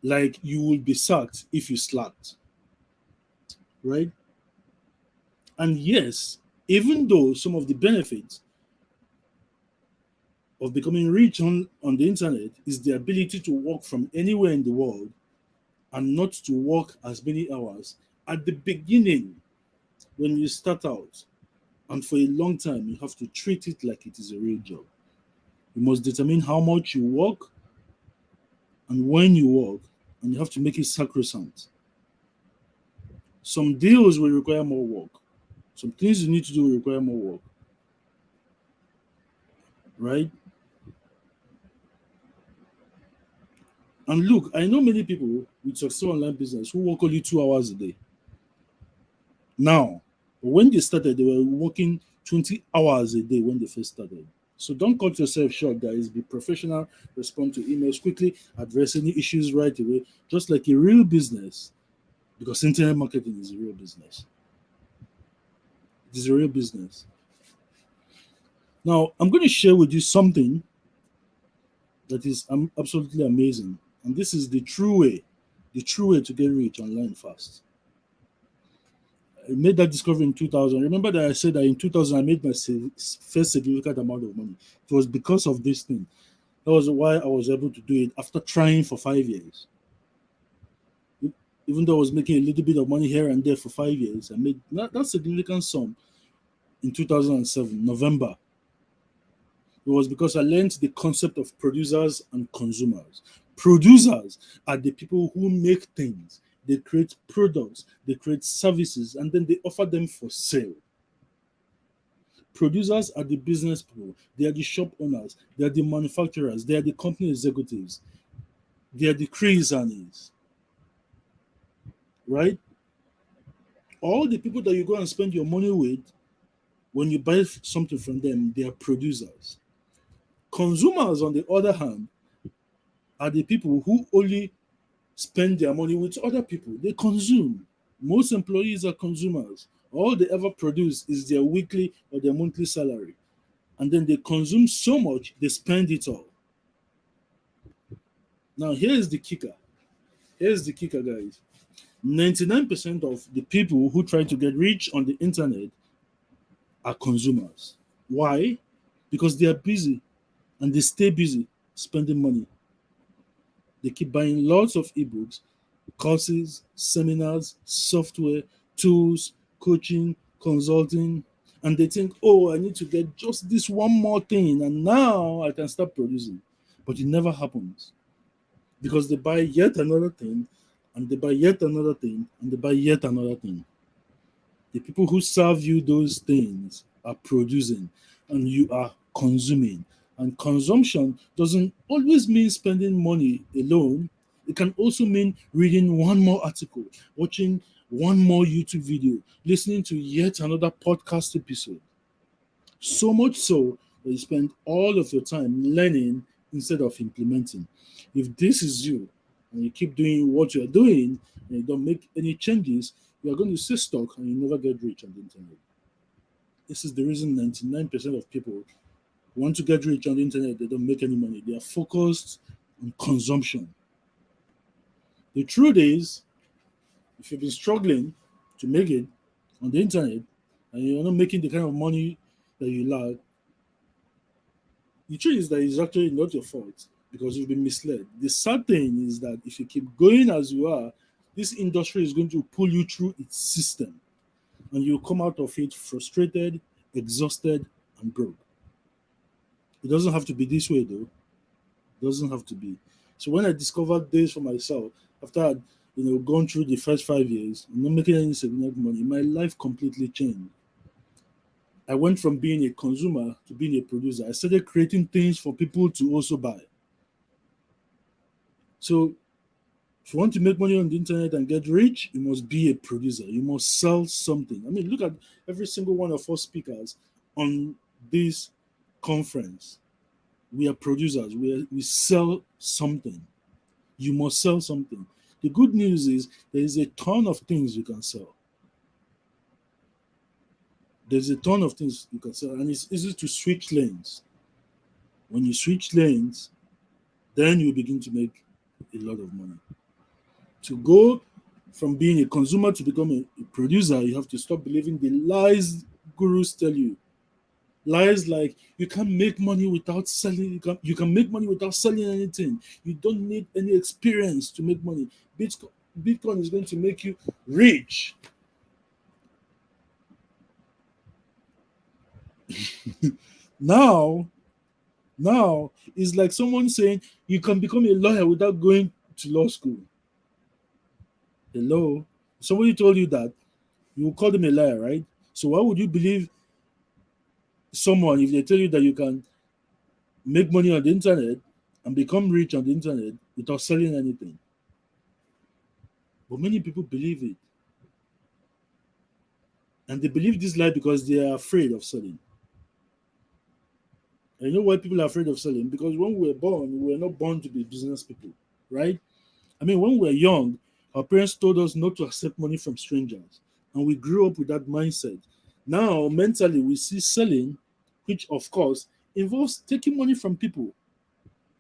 like you will be sacked if you slacked, right? And yes, even though some of the benefits of becoming rich on the internet is the ability to work from anywhere in the world and not to work as many hours, at the beginning, when you start out, and for a long time, you have to treat it like it is a real job. You must determine how much you work and when you work, and you have to make it sacrosanct. Some deals will require more work. Some things you need to do will require more work, right? And look, I know many people with successful online business who work only 2 hours a day. Now, when they started, they were working 20 hours a day when they first started. So don't cut yourself short, guys. Be professional, respond to emails quickly, address any issues right away, just like a real business, because internet marketing is a real business. It is a real business. Now, I'm going to share with you something that is absolutely amazing. And this is the true way to get rich online fast. I made that discovery in 2000. Remember that I said that in 2000 I made my first significant amount of money. It was because of this thing. That was why I was able to do it after trying for 5 years. Even though I was making a little bit of money here and there for 5 years, I made that significant sum in 2007, November. It was because I learned the concept of producers and consumers. Producers are the people who make things. They create products, they create services, and then they offer them for sale. Producers are the business people. They are the shop owners. They are the manufacturers. They are the company executives. They are the crazies, right? All the people that you go and spend your money with, when you buy something from them, they are producers. Consumers, on the other hand, are the people who only spend their money with other people. They consume. Most employees are consumers. All they ever produce is their weekly or their monthly salary. And then they consume so much, they spend it all. Now, here's the kicker. Here's the kicker, guys. 99% of the people who try to get rich on the internet are consumers. Why? Because they are busy and they stay busy spending money. They keep buying lots of ebooks, courses, seminars, software, tools, coaching, consulting, and they think, oh, I need to get just this one more thing, and now I can start producing. But it never happens because they buy yet another thing, and they buy yet another thing, and they buy yet another thing. The people who serve you those things are producing, and you are consuming. And consumption doesn't always mean spending money alone. It can also mean reading one more article, watching one more YouTube video, listening to yet another podcast episode. So much so that you spend all of your time learning instead of implementing. If this is you and you keep doing what you're doing and you don't make any changes, you're going to stay stuck and you never get rich on the internet. This is the reason 99% of people want to get rich on the internet, they don't make any money. They are focused on consumption. The truth is, if you've been struggling to make it on the internet and you're not making the kind of money that you like, the truth is that it's actually not your fault because you've been misled. The sad thing is that if you keep going as you are, this industry is going to pull you through its system and you'll come out of it frustrated, exhausted, and broke. It doesn't have to be this way, though. It doesn't have to be. So when I discovered this for myself, after I'd gone through the first 5 years, not making any significant money, my life completely changed. I went from being a consumer to being a producer. I started creating things for people to also buy. So if you want to make money on the internet and get rich, you must be a producer. You must sell something. I mean, look at every single one of us speakers on this conference. We are producers. We sell something. You must sell something. The good news is there is a ton of things you can sell. There's a ton of things you can sell, and it's easy to switch lanes. When you switch lanes, then you begin to make a lot of money. To go From being a consumer to become a producer, you have to stop believing the lies gurus tell you. Lies like you can't make money without selling. You can make money without selling anything. You don't need any experience to make money. Bitcoin is going to make you rich. Now, now it's like someone saying you can become a lawyer without going to law school. Hello, somebody told you that, you will call them a liar, right? So why would you believe someone if they tell you that you can make money on the internet and become rich on the internet without selling anything? But many people believe it. And they believe this lie because they are afraid of selling. And you know why people are afraid of selling? Because when we were born, we were not born to be business people, right? I mean, when we were young, our parents told us not to accept money from strangers. And we grew up with that mindset. Now, mentally, we see selling, which of course involves taking money from people,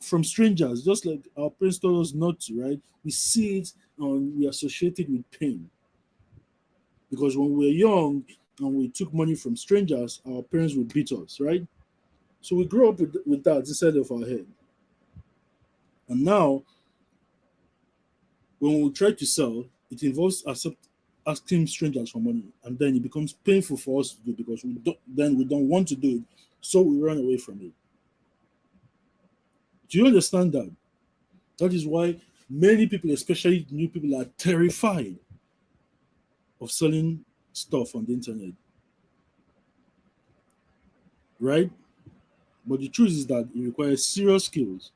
from strangers, just like our parents told us not to, right? We see it and we associate it with pain. Because when we were young and we took money from strangers, our parents would beat us, right? So we grew up with that inside of our head. And now, when we try to sell, it involves asking strangers for money. And then it becomes painful for us to do because we don't want to do it. So we run away from it. Do you understand that? That is why many people, especially new people, are terrified of selling stuff on the internet, right? But the truth is that it requires serious skills.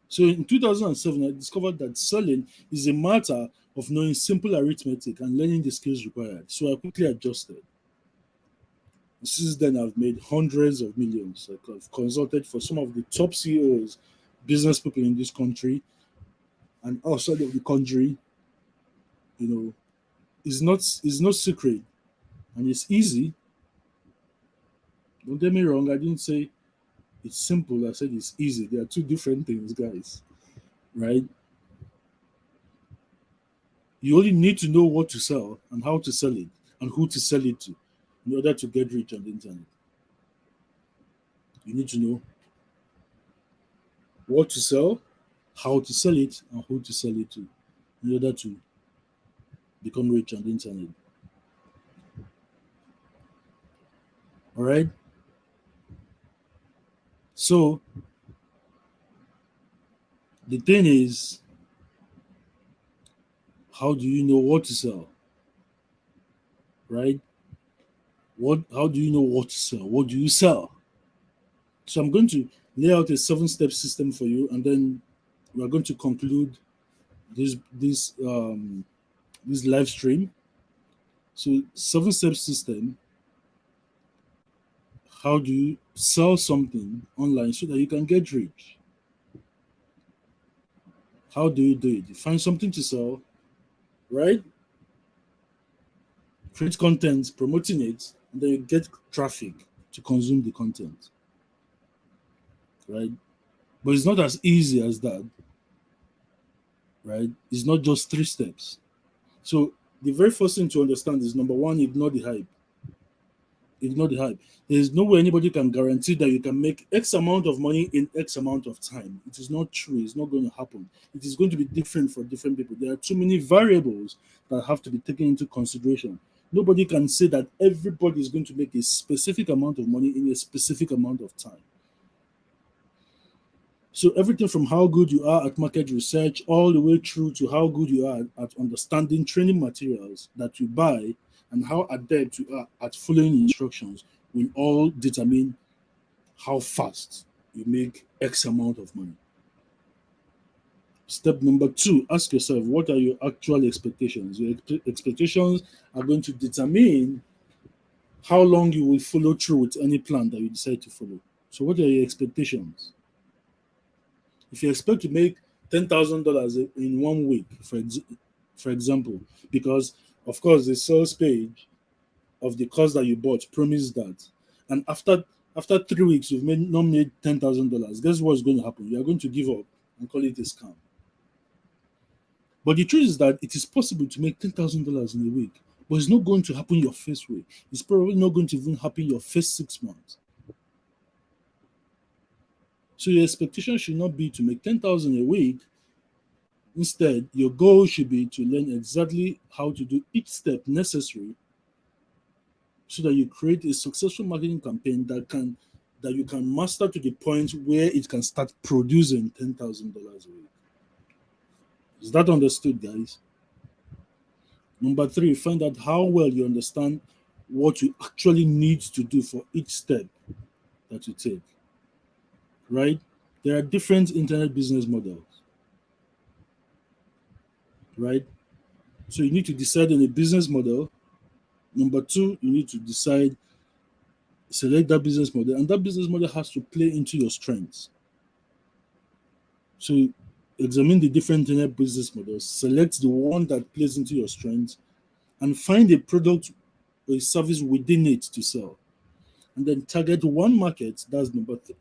So in 2007, I discovered that selling is a matter of knowing simple arithmetic and learning the skills required. So I quickly adjusted. Since then, I've made hundreds of millions. Like I've consulted for some of the top CEOs, business people in this country and outside of the country. You know, it's not secret and it's easy. Don't get me wrong. I didn't say it's simple. I said it's easy. There are two different things, guys. Right? You only need to know what to sell and how to sell it and who to sell it to in order to get rich on the internet. You need to know what to sell, how to sell it, and who to sell it to in order to become rich on the internet. All right. So the thing is, how do you know what to sell? Right? What? How do you know what to sell? What do you sell? So I'm going to lay out a 7-step system for you, and then we are going to conclude this live stream. So 7-step system. How do you sell something online so that you can get rich? How do you do it? You find something to sell, right? Create content promoting it, and then you get traffic to consume the content, right? But it's not as easy as that, right? It's not just 3 steps. So the very first thing to understand is number one, ignore the hype. Ignore the hype. There is no way anybody can guarantee that you can make X amount of money in X amount of time. It is not true. It's not going to happen. It is going to be different for different people. There are too many variables that have to be taken into consideration. Nobody can say that everybody is going to make a specific amount of money in a specific amount of time. So everything from how good you are at market research all the way through to how good you are at understanding training materials that you buy and how adept you are at following instructions will all determine how fast you make X amount of money. Step number 2, ask yourself, what are your actual expectations? Your expectations are going to determine how long you will follow through with any plan that you decide to follow. So what are your expectations? If you expect to make $10,000 in 1 week, for example, because of course the sales page of the course that you bought promised that, and after 3 weeks you've not made $10,000, guess what's going to happen? You are going to give up and call it a scam. But the truth is that it is possible to make $10,000 in a week, but it's not going to happen your first week. It's probably not going to even happen your first 6 months. So your expectation should not be to make 10,000 a week. Instead, your goal should be to learn exactly how to do each step necessary so that you create a successful marketing campaign that you can master to the point where it can start producing $10,000 a week. Is that understood, guys? Number three, find out how well you understand what you actually need to do for each step that you take. Right? There are different internet business models. Right? So you need to decide on a business model. Number two, you need to select that business model, and that business model has to play into your strengths. So examine the different internet business models, select the one that plays into your strengths, and find a product or a service within it to sell. And then target one market. That's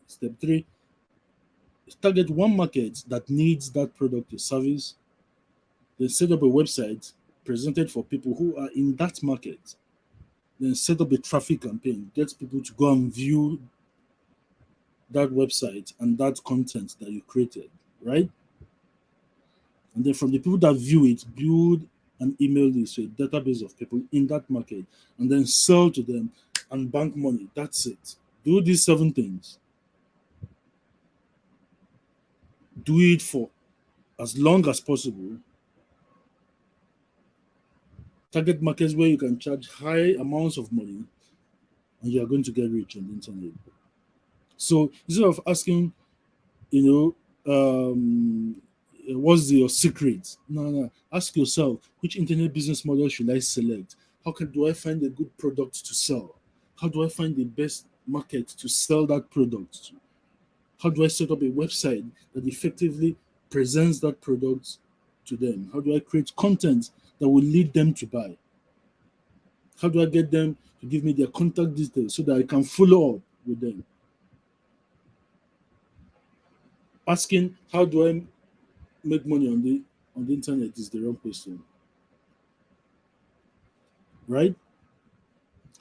step three. Target one market that needs that product or service. Then set up a website presented for people who are in that market. Then set up a traffic campaign, get people to go and view that website and that content that you created, right? And then from the people that view it, build an email list, so a database of people in that market, and then sell to them and bank money. That's it. Do these 7 things. Do it for as long as possible. Target markets where you can charge high amounts of money and you are going to get rich on the internet. So instead of asking, you what's your secret? No. Ask yourself, which internet business model should I select? Do I find a good product to sell? How do I find the best market to sell that product to? How do I set up a website that effectively presents that product to them? How do I create content that will lead them to buy? How do I get them to give me their contact details so that I can follow up with them? Asking how do I make money on the internet is the wrong question, right?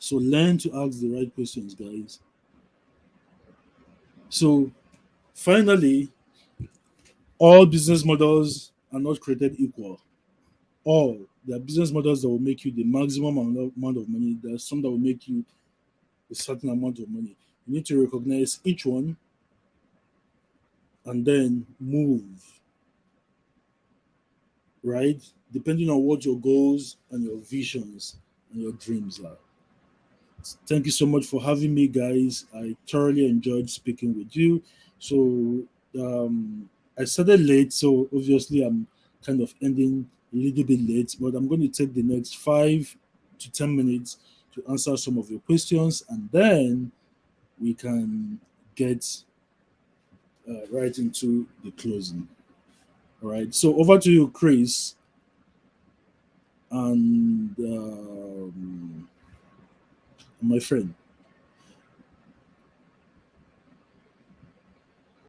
So learn to ask the right questions, guys. So finally, all business models are not created equal. All there are business models that will make you the maximum amount of money. There are some that will make you a certain amount of money. You need to recognize each one and then move, right? Depending on what your goals and your visions and your dreams are. Thank you so much for having me, guys. I thoroughly enjoyed speaking with you. So I started late, so obviously I'm kind of ending a little bit late, but I'm going to take the next 5 to 10 minutes to answer some of your questions, and then we can get right into the closing. All right. So over to you, Chris, and my friend.